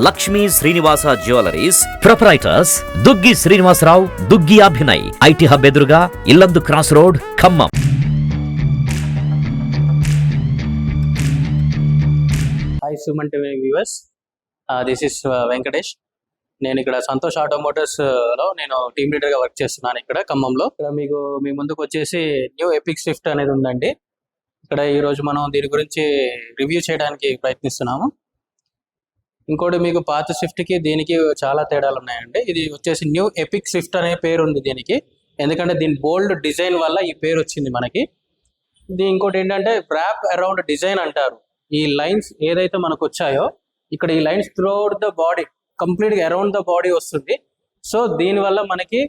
Lakshmi Srinivasa jewelleries proprietors Duggi Srinivasarao, Duggi Abhinay, IT hub ఎదురుగా Yellandu cross road, Khammam. Hi Suman TV viewers, this is Venkatesh. నేను ఇక్కడ సంతోష్ ఆటోమోటర్స్ లో నేను టీమ్ లీడర్ గా వర్క్ చేస్తున్నాను ఇక్కడ ఖమ్మంలో. ఇక్కడ మీకు మీ ముందుకు వచ్చేసి న్యూ ఎపిక్ స్విఫ్ట్ అనేది ఉందండి. ఇక్కడ ఈ రోజు మనం దీని గురించి రివ్యూ చేయడానికి ప్రయత్నిస్తున్నాము. ఇంకోటి మీకు పాత స్విఫ్ట్ కి దీనికి చాలా తేడాలు ఉన్నాయండి. ఇది వచ్చేసి న్యూ ఎపిక్ స్విఫ్ట్ అనే పేరు ఉంది దీనికి, ఎందుకంటే దీని బోల్డ్ డిజైన్ వల్ల ఈ పేరు వచ్చింది మనకి. ఇంకోటి ఏంటంటే ర్యాప్ అరౌండ్ డిజైన్ అంటారు. ఈ లైన్స్ ఏదైతే మనకు వచ్చాయో ఇక్కడ ఈ lines throughout the body, complete గా అరౌండ్ ద బాడీ వస్తుంది. సో దీనివల్ల మనకి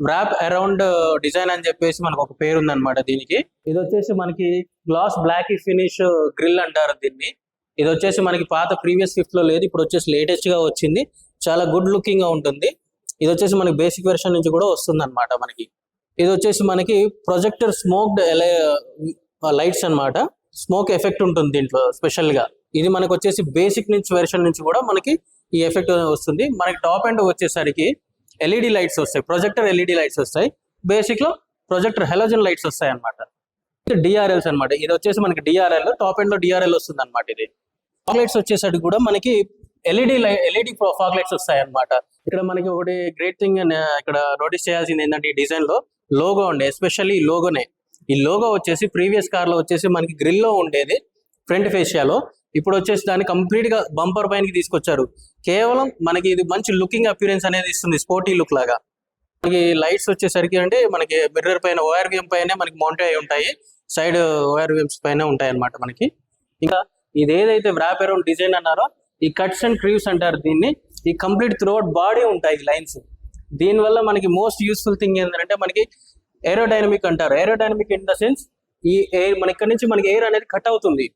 ర్యాప్ అరౌండ్ డిజైన్ అని చెప్పేసి మనకు ఒక పేరు ఉందన్నమాట దీనికి. ఇది వచ్చేసి మనకి గ్లాస్ బ్లాక్ ఫినిష్ గ్రిల్ అంటారు దీన్ని. ఇది వచ్చేసి మనకి పాత ప్రీవియస్ స్విఫ్ట్ లో లేదు, ఇప్పుడు వచ్చేసి లేటెస్ట్ గా వచ్చింది. చాలా గుడ్ లుకింగ్ గా ఉంటుంది. ఇది వచ్చేసి మనకి బేసిక్ వెర్షన్ నుంచి కూడా వస్తుంది అనమాట మనకి. ఇది వచ్చేసి మనకి ప్రొజెక్టర్ స్మోక్డ్ లైట్స్ అన్నమాట. స్మోక్ ఎఫెక్ట్ ఉంటుంది దీంట్లో స్పెషల్ గా. ఇది మనకు వచ్చేసి బేసిక్ నుంచి వెర్షన్ నుంచి కూడా మనకి ఈ ఎఫెక్ట్ వస్తుంది. మనకి టాప్ ఎండ్ వచ్చేసరికి ఎల్ఈడి లైట్స్ వస్తాయి, ప్రొజెక్టర్ ఎల్ఈడి లైట్స్ వస్తాయి. బేసిక్ లో ప్రొజెక్టర్ హెలోజన్ లైట్స్ వస్తాయి అనమాట. డిఆర్ఎల్స్ అనమాట. ఇది వచ్చేసి మనకి డిఆర్ఎల్, టాప్ ఎండ్ లో డిఆర్ఎల్ వస్తుంది అనమాట. ఇది ఫాగ్ లైట్స్ వచ్చేసరికి కూడా మనకి ఎల్ఈడి ఫాగ్ లైట్స్ వస్తాయి అనమాట. ఇక్కడ మనకి ఒకటి గ్రేట్ థింగ్ ఇక్కడ నోటీస్ చేయాల్సింది ఏంటంటే ఈ డిజైన్ లో లోగో ఉండే, ఎస్పెషల్లీ ఈ లోగోనే. ఈ లోగో వచ్చేసి ప్రీవియస్ కార్ లో వచ్చేసి మనకి గ్రిల్ లో ఉండేది ఫ్రంట్ ఫేషియాలో, ఇప్పుడు వచ్చేసి దాన్ని కంప్లీట్ గా బంపర్ పైనకి తీసుకొచ్చారు. కేవలం మనకి ఇది మంచి లుకింగ్ అపియరెన్స్ అనేది ఇస్తుంది, స్పోర్టీ లుక్ లాగా. మనకి లైట్స్ వచ్చేసరికి అంటే మనకి మిర్రర్ పైన ఓఆర్విఎం పైన మనకి మౌంట్ అయి ఉంటాయి, సైడ్ ఓఆర్విఎంస్ పైన ఉంటాయి అనమాట మనకి. ఇంకా ఇది ఏదైతే వ్రాప్ అరౌండ్ డిజైన్ అన్నారో ఈ కట్స్ అండ్ క్రీవ్స్ అంటారు దీన్ని. ఈ కంప్లీట్ త్రూఅవుట్ బాడీ ఉంటాయి లైన్స్. దీనివల్ల మనకి మోస్ట్ యూస్ఫుల్ థింగ్ ఏంటంటే మనకి ఏరోడైనమిక్ అంటారు. ఏరోడైనమిక్ ఇన్ ద సెన్స్ ఈ ఎయిర్ మన ఇక్కడ నుంచి మనకి ఎయిర్ అనేది కట్ అవుతుంది.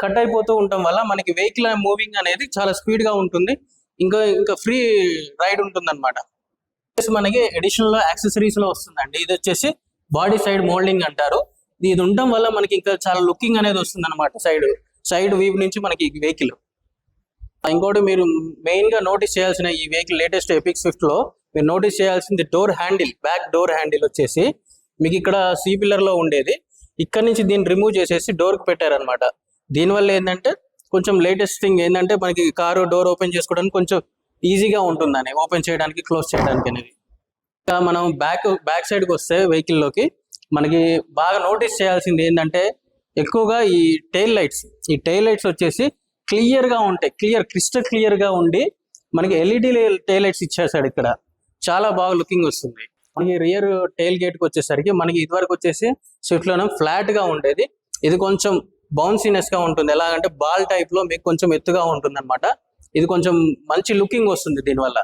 కట్ అయిపోతూ ఉండటం వల్ల మనకి వెహికల్ మూవింగ్ అనేది చాలా స్పీడ్ గా ఉంటుంది. ఇంకా ఫ్రీ రైడ్ ఉంటుంది అనమాట. మనకి అడిషనల్ యాక్సెసరీస్ లో వస్తుందండి. ఇది వచ్చేసి బాడీ సైడ్ మోల్డింగ్ అంటారు. ఇది ఉండటం వల్ల మనకి ఇంకా చాలా లుకింగ్ అనేది వస్తుంది అనమాట. సైడ్ వీవ్ నుంచి మనకి వెహికల్. ఇంకోటి మీరు మెయిన్ గా నోటీస్ చేయాల్సిన ఈ వెహికల్ లేటెస్ట్ ఎపిక్ స్విఫ్ట్ లో మీరు నోటీస్ చేయాల్సింది door handle, back door handle వచ్చేసి మీకు ఇక్కడ సి పిల్లర్ లో ఉండేది, ఇక్కడ నుంచి దీన్ని రిమూవ్ చేసేసి డోర్ కి పెట్టారనమాట. దీనివల్ల ఏంటంటే కొంచెం లేటెస్ట్ థింగ్ ఏంటంటే మనకి కారు డోర్ ఓపెన్ చేసుకోవడానికి కొంచెం ఈజీగా ఉంటుందని, ఓపెన్ చేయడానికి క్లోజ్ చేయడానికి అనేది. ఇంకా మనం బ్యాక్ సైడ్కి వస్తే వెహికల్లోకి మనకి బాగా నోటీస్ చేయాల్సింది ఏంటంటే ఎక్కువగా ఈ టెయిల్ లైట్స్ వచ్చేసి క్లియర్గా ఉంటాయి. క్రిస్టల్ క్లియర్గా ఉండి మనకి ఎల్ఈడి టెయిల్ లైట్స్ ఇచ్చేసాడు ఇక్కడ. చాలా బాగా లుకింగ్ వస్తుంది. మనకి రియర్ టెయిల్ గేట్కి వచ్చేసరికి మనకి ఇదివరకు వచ్చేసి స్విఫ్ట్లోనే ఫ్లాట్గా ఉండేది, ఇది కొంచెం బౌన్సీనెస్ గా ఉంటుంది. ఎలాగంటే బాల్ టైప్ లో మీకు కొంచెం ఎత్తుగా ఉంటుంది అనమాట. ఇది కొంచెం మంచి లుకింగ్ వస్తుంది దీనివల్ల.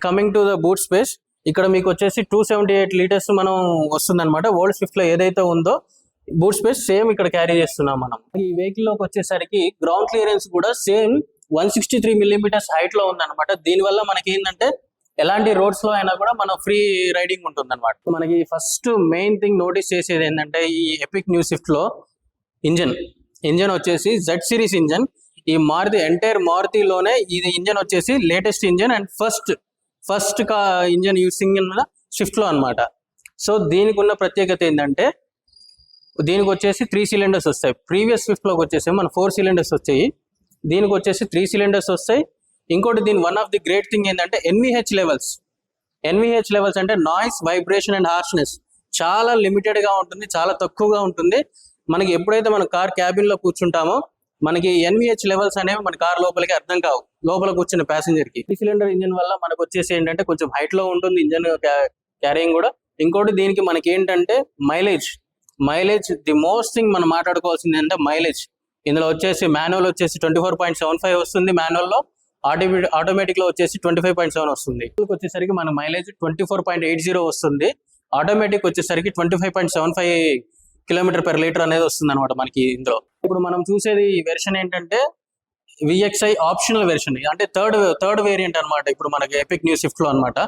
Coming to the boot space, ఇక్కడ మీకు వచ్చేసి 278 లీటర్స్ మనం వస్తుంది అనమాట. ఓల్డ్ స్విఫ్ట్ లో ఏదైతే ఉందో బూట్ స్పేస్ సేమ్ ఇక్కడ క్యారీ చేస్తున్నాం మనం. ఈ వెహికల్ లోకి వచ్చేసరికి గ్రౌండ్ క్లియరెన్స్ కూడా సేమ్ 163 మిల్లీమీటర్స్ హైట్ లో ఉందన్నమాట. దీనివల్ల మనకి ఏంటంటే ఎలాంటి రోడ్స్ లో అయినా కూడా మనం ఫ్రీ రైడింగ్ ఉంటుంది అనమాట. మనకి ఫస్ట్ మెయిన్ థింగ్ నోటీస్ చేసేది ఏంటంటే ఈ ఎపిక్ న్యూ స్విఫ్ట్ లో ఇంజన్ వచ్చేసి జెడ్ సిరీస్ ఇంజన్. ఈ మారుతి ఎంటైర్ మారుతిలోనే ఇది ఇంజన్ వచ్చేసి latest engine and first engine using Swift లో అనమాట. సో దీనికి ఉన్న ప్రత్యేకత ఏంటంటే దీనికి వచ్చేసి 3 సిలిండర్స్ వస్తాయి. ప్రీవియస్ స్విఫ్ట్ లోకి వచ్చేసి మన 4 సిలిండర్స్ వచ్చాయి, దీనికి వచ్చేసి 3 సిలిండర్స్ వస్తాయి. ఇంకోటి దీని one of the great thing ఏంటంటే ఎన్విహెచ్ లెవెల్స్ అంటే నాయిస్, వైబ్రేషన్ అండ్ హార్ష్నెస్ చాలా లిమిటెడ్ గా ఉంటుంది, చాలా తక్కువగా ఉంటుంది. మనకి ఎప్పుడైతే మన కార్ క్యాబిన్ లో కూర్చుంటామో మనకి ఎన్విహెచ్ లెవెల్స్ అనేవి మన కార్ లోపలికి అర్థం కావు, లోపల కూర్చున్న ప్యాసింజర్ కి. 3 సిలిండర్ ఇంజన్ వల్ల మనకు వచ్చేసి ఏంటంటే కొంచెం హైట్ లో ఉంటుంది ఇంజన్ క్యారింగ్ కూడా. ఇంకోటి దీనికి మనకి ఏంటంటే మైలేజ్ ది మోస్ట్ థింగ్ మనం మాట్లాడుకోవాల్సింది అంటే మైలేజ్. ఇందులో వచ్చేసి మాన్యువల్ వచ్చేసి 24.75 వస్తుంది, మాన్యువల్ లో ఆటోమేటిక్ లో వచ్చేసి 25.7 వస్తుంది. వచ్చేసరికి మన మైలేజ్ 24.80 వస్తుంది, ఆటోమేటిక్ వచ్చేసరికి 25.75 కిలోమీటర్ పర్ లీటర్ అనేది వస్తుంది అనమాట మనకి ఇందులో. ఇప్పుడు మనం చూసేది ఈ వెర్షన్ ఏంటంటే విఎక్స్ఐ ఆప్షనల్ వెర్షన్, అంటే థర్డ్ వేరియంట్ అనమాట ఇప్పుడు మనకి ఎపిక్ న్యూ స్విఫ్ట్ లో అనమాట.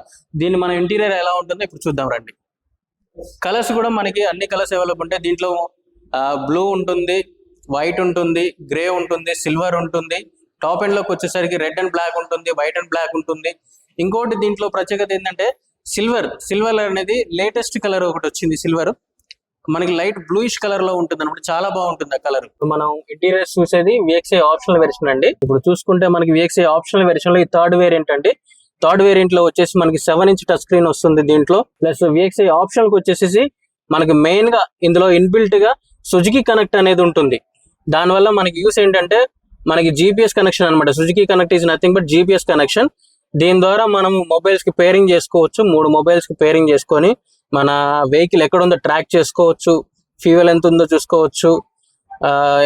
దీన్ని మన ఇంటీరియర్ ఎలా ఉంటుందో ఇప్పుడు చూద్దాం రండి. కలర్స్ కూడా మనకి అన్ని కలర్స్ అవైలబుల్ ఉంటాయి. దీంట్లో బ్లూ ఉంటుంది, వైట్ ఉంటుంది, గ్రే ఉంటుంది, సిల్వర్ ఉంటుంది, టాప్ ఎండ్ లోకి వచ్చేసరికి రెడ్ అండ్ బ్లాక్ ఉంటుంది, వైట్ అండ్ బ్లాక్ ఉంటుంది. ఇంకోటి దీంట్లో ప్రత్యేకత ఏంటంటే సిల్వర్ అనేది లేటెస్ట్ కలర్ ఒకటి వచ్చింది. సిల్వర్ మనకి లైట్ బ్లూయిష్ కలర్ లో ఉంటుంది అనమాట, చాలా బాగుంటుంది ఆ కలర్. మనం ఇంటీరియర్స్ చూసేది VXI ఆప్షనల్ వెర్షన్ అండి. ఇప్పుడు చూసుకుంటే మనకి VXI ఆప్షనల్ వెర్షన్ లో ఈ థర్డ్ వేరియంట్ అండి. థర్డ్ వేరియంట్ లో వచ్చేసి మనకి 7-inch టచ్ స్క్రీన్ వస్తుంది దీంట్లో. ప్లస్ VXI ఆప్షనల్ కి వచ్చేసి మనకి మెయిన్ గా ఇందులో ఇన్బిల్ట్ గా సుజుకి కనెక్ట్ అనేది ఉంటుంది. దానివల్ల మనకి యూస్ ఏంటంటే మనకి GPS కనెక్షన్ అనమాట. Suzuki connect is nothing but GPS connection. దీని ద్వారా మనం మొబైల్స్ కి పేరింగ్ చేసుకోవచ్చు. 3 మొబైల్స్ కి పేరింగ్ చేసుకొని మన వెహికల్ ఎక్కడ ఉందో ట్రాక్ చేసుకోవచ్చు, ఫ్యూయల్ ఎంత ఉందో చూసుకోవచ్చు,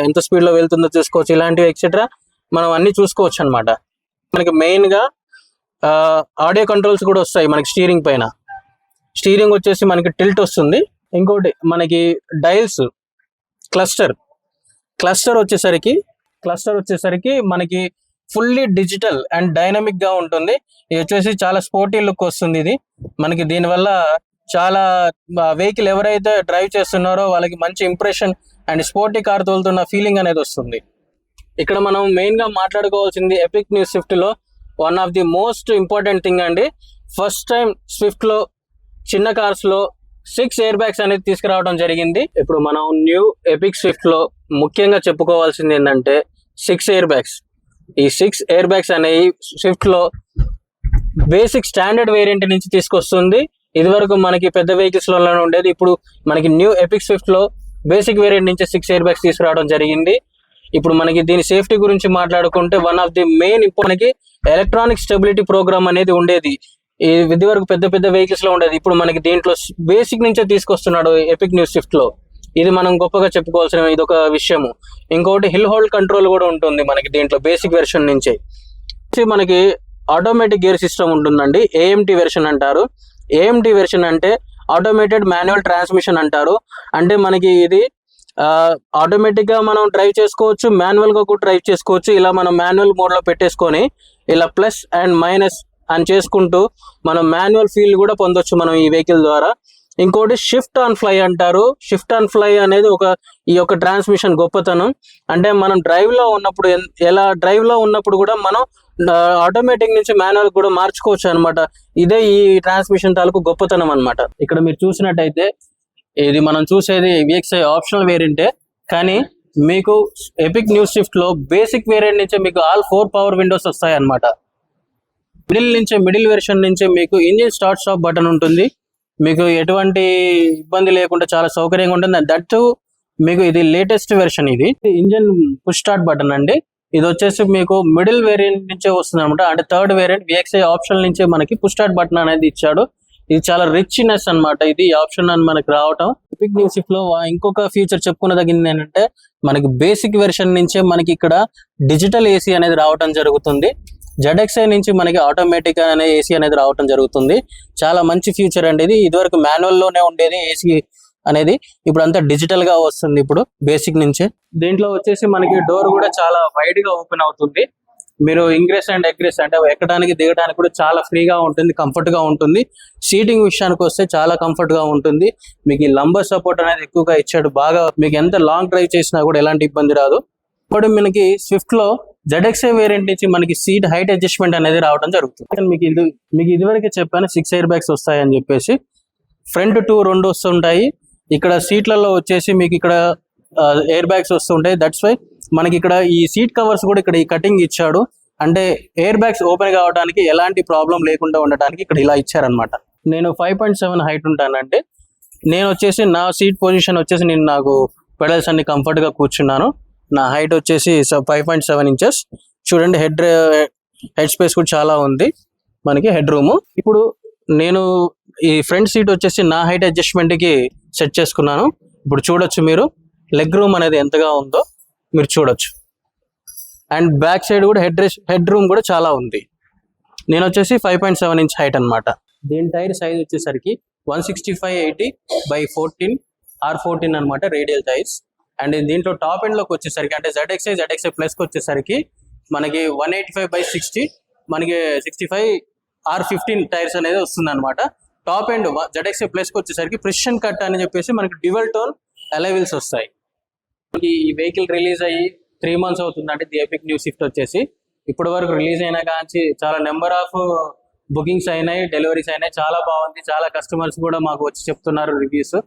ఎంత స్పీడ్ లో వెళ్తుందో చూసుకోవచ్చు, ఇలాంటివి ఎక్సెట్రా మనం అన్ని చూసుకోవచ్చు అనమాట. మనకి మెయిన్ గా ఆడియో కంట్రోల్స్ కూడా వస్తాయి మనకి స్టీరింగ్ పైన. స్టీరింగ్ వచ్చేసి మనకి టిల్ట్ వస్తుంది. ఇంకోటి మనకి డైల్స్ క్లస్టర్ వచ్చేసరికి మనకి ఫుల్లీ డిజిటల్ అండ్ డైనమిక్ గా ఉంటుంది. ఇది వచ్చేసి చాలా స్పోర్టీ లుక్ వస్తుంది. ఇది మనకి దీనివల్ల చాలా వెహికల్ ఎవరైతే డ్రైవ్ చేస్తున్నారో వాళ్ళకి మంచి ఇంప్రెషన్ అండ్ స్పోర్టీ కార్ తోలుతున్న ఫీలింగ్ అనేది వస్తుంది. ఇక్కడ మనం మెయిన్ గా మాట్లాడుకోవాల్సింది ఎపిక్ న్యూ స్విఫ్ట్ లో one of the most important thing అండి. ఫస్ట్ టైం స్విఫ్ట్ లో చిన్న కార్స్ లో 6 ఎయిర్ బ్యాగ్స్ అనేది తీసుకురావడం జరిగింది. ఇప్పుడు మనం న్యూ ఎపిక్ స్విఫ్ట్ లో ముఖ్యంగా చెప్పుకోవాల్సింది ఏంటంటే 6 ఎయిర్ బ్యాగ్స్. ఈ 6 ఎయిర్ బ్యాగ్స్ అనేవి స్విఫ్ట్ లో బేసిక్ స్టాండర్డ్ వేరియంట్ నుంచి తీసుకొస్తుంది. ఇది వరకు మనకి పెద్ద వెహికల్స్ లో ఉండేది. ఇప్పుడు మనకి న్యూ ఎపిక్ స్విఫ్ట్ లో బేసిక్ వేరియంట్ నుంచి 6 ఎయిర్ బ్యాగ్స్ తీసుకురావడం జరిగింది. ఇప్పుడు మనకి దీని సేఫ్టీ గురించి మాట్లాడుకుంటే వన్ ఆఫ్ ది మెయిన్ మనకి ఎలక్ట్రానిక్ స్టెబిలిటీ ప్రోగ్రామ్ అనేది ఉండేది. ఇది వరకు పెద్ద వెహికల్స్ లో ఉండేది. ఇప్పుడు మనకి దీంట్లో బేసిక్ నుంచే తీసుకొస్తున్నాడు ఎపిక్ న్యూ స్విఫ్ట్ లో. ఇది మనం గొప్పగా చెప్పుకోవాల్సిన ఇదొక విషయము. ఇంకోటి హిల్ హోల్డ్ కంట్రోల్ కూడా ఉంటుంది మనకి దీంట్లో బేసిక్ వెర్షన్ నుంచే. మనకి ఆటోమేటిక్ గేర్ సిస్టమ్ ఉంటుందండి. AMT వెర్షన్ అంటారు. AMT వెర్షన్ అంటే ఆటోమేటెడ్ మాన్యువల్ ట్రాన్స్మిషన్ అంటారు. అంటే మనకి ఇది ఆటోమేటిక్ గా మనం డ్రైవ్ చేసుకోవచ్చు, మాన్యువల్ గా కూడా డ్రైవ్ చేసుకోవచ్చు. ఇలా మనం మాన్యువల్ మోడ్ లో పెట్టేసుకొని ఇలా ప్లస్ అండ్ మైనస్ అని చేసుకుంటూ మనం మాన్యువల్ ఫీల్ కూడా పొందొచ్చు మనం ఈ వెహికల్ ద్వారా. ఇంకోటి షిఫ్ట్ ఆన్ ఫ్లై అంటారు. షిఫ్ట్ ఆన్ ఫ్లై అనేది ఈ యొక్క ట్రాన్స్మిషన్ గొప్పతనం. అంటే మనం డ్రైవ్ లో ఉన్నప్పుడు కూడా మనం ఆటోమేటిక్ నుంచి మాన్యువల్ కూడా మార్చుకోవచ్చు అనమాట. ఇదే ఈ ట్రాన్స్మిషన్ తాలూకు గొప్పతనం అనమాట. ఇక్కడ మీరు చూసినట్టయితే ఇది మనం చూసేది VXI ఆప్షనల్ వేరియంటే, కానీ మీకు ఎపిక్ న్యూ స్విఫ్ట్ లో బేసిక్ వేరియంట్ నుంచే మీకు ఆల్ 4 పవర్ విండోస్ వస్తాయి అనమాట. మిడిల్ వెర్షన్ నుంచే మీకు ఇంజిన్ స్టార్ట్ స్టాప్ బటన్ ఉంటుంది. మీకు ఎటువంటి ఇబ్బంది లేకుండా చాలా సౌకర్యంగా ఉంటుంది. దట్ మీకు ఇది లేటెస్ట్ వెర్షన్. ఇది ఇంజిన్ పుష్ స్టార్ట్ బటన్ అండి. ఇది వచ్చేసి మీకు మిడిల్ వేరియంట్ నుంచే వస్తుంది అనమాట. అంటే థర్డ్ వేరియంట్ VXI ఆప్షన్ నుంచే మనకి పుష్ స్టార్ట్ బటన్ అనేది ఇచ్చాడు. ఇది చాలా రిచ్నెస్ అనమాట. ఇది ఆప్షన్ అని మనకి రావటం. ఎపిక్ న్యూ స్విఫ్ట్ లో ఇంకొక ఫీచర్ చెప్పుకున్నదగింది ఏంటంటే మనకి బేసిక్ వెర్షన్ నుంచే మనకి ఇక్కడ డిజిటల్ AC అనేది రావటం జరుగుతుంది. ZXi నుంచి మనకి ఆటోమేటిక్ అనే AC అనేది రావటం జరుగుతుంది. చాలా మంచి ఫీచర్ అండి ఇది. ఇదివరకు మాన్యువల్ లోనే ఉండేది AC అనేది, ఇప్పుడు అంతా డిజిటల్ గా వస్తుంది ఇప్పుడు బేసిక్ నుంచే. దీంట్లో వచ్చేసి మనకి డోర్ కూడా చాలా వైడ్ గా ఓపెన్ అవుతుంది. మీరు ఇంగ్రెస్ అండ్ ఎగ్రెస్ అంటే ఎక్కడానికి దిగడానికి కూడా చాలా ఫ్రీగా ఉంటుంది, కంఫర్ట్ గా ఉంటుంది. సీటింగ్ విషయానికి వస్తే చాలా కంఫర్ట్ గా ఉంటుంది. మీకు ఈ లంబర్ సపోర్ట్ అనేది ఎక్కువగా ఇచ్చాడు. బాగా మీకు ఎంత లాంగ్ డ్రైవ్ చేసినా కూడా ఎలాంటి ఇబ్బంది రాదు. ఇప్పుడు మనకి స్విఫ్ట్ లో ZXi వేరియంట్ నుంచి మనకి సీట్ హైట్ అడ్జస్ట్మెంట్ అనేది రావడం జరుగుతుంది. మీకు ఇదివరకే చెప్పాను 6 ఎయిర్ బ్యాగ్స్ వస్తాయని చెప్పేసి. ఫ్రంట్ 2 వస్తుంటాయి. ఇక్కడ సీట్లలో వచ్చేసి మీకు ఇక్కడ ఎయిర్ బ్యాగ్స్ వస్తుంటాయి. దట్స్ వై మనకి ఇక్కడ ఈ సీట్ కవర్స్ కూడా ఇక్కడ ఈ కటింగ్ ఇచ్చాడు. అంటే ఎయిర్ బ్యాగ్స్ ఓపెన్ కావడానికి ఎలాంటి ప్రాబ్లం లేకుండా ఉండటానికి ఇక్కడ ఇలా ఇచ్చారనమాట. నేను 5.7 హైట్ ఉంటానంటే నేను వచ్చేసి నా సీట్ పొజిషన్ వచ్చేసి నాకు పెడల్స్ అన్ని కంఫర్ట్ గా కూర్చున్నాను. నా హైట్ వచ్చేసి 5.7 ఇంచెస్. చూడండి హెడ్ స్పేస్ కూడా చాలా ఉంది మనకి, హెడ్ రూమ్. ఇప్పుడు నేను ఈ ఫ్రంట్ సీట్ వచ్చేసి నా హైట్ అడ్జస్ట్మెంట్ కి సెట్ చేసుకున్నాను. ఇప్పుడు చూడొచ్చు మీరు లెగ్ రూమ్ అనేది ఎంతగా ఉందో మీరు చూడొచ్చు. అండ్ బ్యాక్ సైడ్ కూడా హెడ్ రూమ్ కూడా చాలా ఉంది. నేను వచ్చేసి 5.7 ఇంచ్ హైట్ అనమాట. దీని టైర్ సైజ్ వచ్చేసరికి 165/80/14 R14 అనమాట రేడియల్ టైర్స్. అండ్ దీంట్లో టాప్ ఎండ్ లోకి వచ్చేసరికి అంటే ZXi ప్లస్ కి వచ్చేసరికి మనకి 185/60 మనకి 65 R15 టైర్స్ అనేది వస్తుంది అనమాట. టాప్ ఎండ్ ZXi ప్లస్ కి వచ్చేసరికి ప్రిసిషన్ కట్ అని చెప్పేసి మనకి డ్యూయల్ టోన్ అలై వీల్స్ వస్తాయి. ఈ వెహికల్ రిలీజ్ అయ్యి 3 months అవుతుంది అంటే ది ఎపిక్ న్యూ స్విఫ్ట్ వచ్చేసి. ఇప్పటి వరకు రిలీజ్ అయినా కానీ చాలా నెంబర్ ఆఫ్ బుకింగ్స్ అయినాయి, డెలివరీస్ అయినాయి. చాలా బాగుంది. చాలా కస్టమర్స్ కూడా మాకు వచ్చి చెప్తున్నారు రివ్యూస్.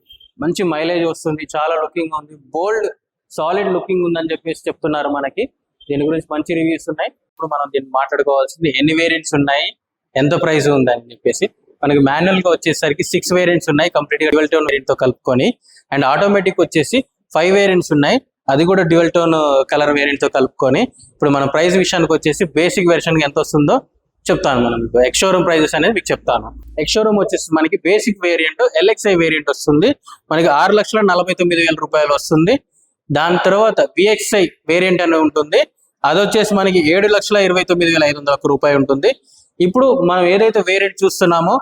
మంచి మైలేజ్ వస్తుంది, చాలా లుకింగ్ ఉంది, బోల్డ్ సాలిడ్ లుకింగ్ ఉందని చెప్పేసి చెప్తున్నారు మనకి. దీని గురించి మంచి రివ్యూస్ ఉన్నాయి. ఇప్పుడు మనం దీన్ని మాట్లాడుకోవాల్సింది ఎన్ని వేరియంట్స్ ఉన్నాయి, ఎంత ప్రైస్ ఉంది అని చెప్పేసి. మనకి మాన్యువల్ గా వచ్చేసరికి 6 వేరియంట్స్ ఉన్నాయి, కంప్లీట్ గా డ్యూయల్ టోన్ వేరియంట్ తో కలుపుకొని. అండ్ ఆటోమేటిక్ వచ్చేసి 5 వేరియంట్స్ ఉన్నాయి, అది కూడా డ్యూయల్ టోన్ కలర్ వేరియంట్ తో కలుపుకొని. ఇప్పుడు మన ప్రైస్ విషయానికి వచ్చేసి బేసిక్ వెర్షన్ ఎంత వస్తుందో చెప్తాను. మనం ఎక్స్ షోరూమ్ ప్రైజెస్ అనేది మీకు చెప్తాను. ఎక్స్ షోరూమ్ వచ్చేసి మనకి బేసిక్ వేరియంట్ LXI వేరియంట్ వస్తుంది, మనకి 6,49,000 రూపాయలు వస్తుంది. దాని తర్వాత VXI వేరియంట్ అనేది ఉంటుంది, అది వచ్చేసి మనకి 7,29,500 రూపాయలు ఉంటుంది. ఇప్పుడు మనం ఏదైతే వేరియంట్ చూస్తున్నామో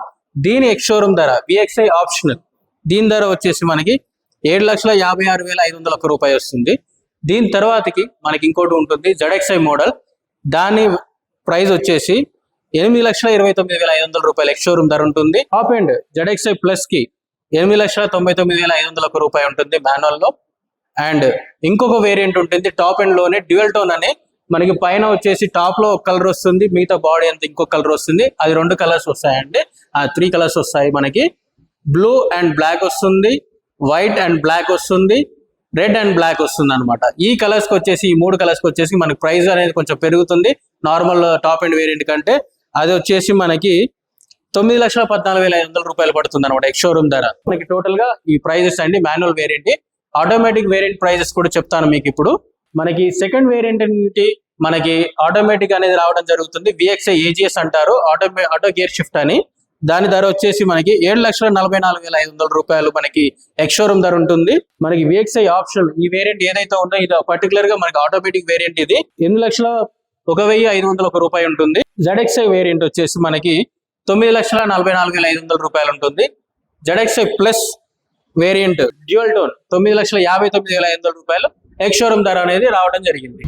దీని ఎక్స్ షోరూమ్ ధర VXI ఆప్షనల్, దీని ధర వచ్చేసి మనకి 7,56,500 రూపాయలు వస్తుంది. దీని తర్వాతకి మనకి ఇంకోటి ఉంటుంది ZXI మోడల్, దాని ప్రైస్ వచ్చేసి 8,29,500 రూపాయలు ఎక్స్ షోరూమ్ ధర ఉంటుంది. టాప్ అండ్ ZXI ప్లస్ కి 8,99,500 రూపాయలు ఉంటుంది మాన్యువల్ లో. అండ్ ఇంకొక వేరియంట్ ఉంటుంది టాప్ అండ్ లోనే డ్యూయల్ టోన్ అని, మనకి పైన వచ్చేసి టాప్ లో ఒక కలర్ వస్తుంది, మిగతా బాడీ అంతా ఇంకో కలర్ వస్తుంది. అది 2 కలర్స్ వస్తాయండి, 3 కలర్స్ వస్తాయి. మనకి బ్లూ అండ్ బ్లాక్ వస్తుంది, వైట్ అండ్ బ్లాక్ వస్తుంది, రెడ్ అండ్ బ్లాక్ వస్తుంది అనమాట. ఈ కలర్స్ కి వచ్చేసి, ఈ 3 కలర్స్ కి వచ్చేసి మనకి ప్రైస్ అనేది కొంచెం పెరుగుతుంది నార్మల్ టాప్ అండ్ వేరియంట్ కంటే. అది వచ్చేసి మనకి 9,14,500 రూపాయలు పడుతుంది అనమాట ఎక్స్ షోరూమ్ ధర. మనకి టోటల్ గా ఈ ప్రైజెస్ అండి manual variant. Automatic variant prices కూడా చెప్తాను మీకు ఇప్పుడు. మనకి సెకండ్ వేరియంట్ ఏంటి, మనకి ఆటోమేటిక్ అనేది రావడం జరుగుతుంది, VXI AGS అంటారు, ఆటో గేర్ షిఫ్ట్ అని. దాని ధర వచ్చేసి మనకి 7,44,500 రూపాయలు మనకి ఎక్స్ షోరూమ్ ధర ఉంటుంది. మనకి VXI ఆప్షన్ ఈ వేరియంట్ ఏదైతే ఉందో ఇది పర్టికులర్ గా మనకి ఆటోమేటిక్ వేరియంట్, ఇది 8,01,500 రూపాయలు ఉంటుంది. ZXI వేరియంట్ వచ్చేసి మనకి 9,44,500 రూపాయలు ఉంటుంది. ZXI plus variant dual tone 9,59,500 రూపాయలు ఎక్స్ షోరూమ్ ధర అనేది రావడం జరిగింది.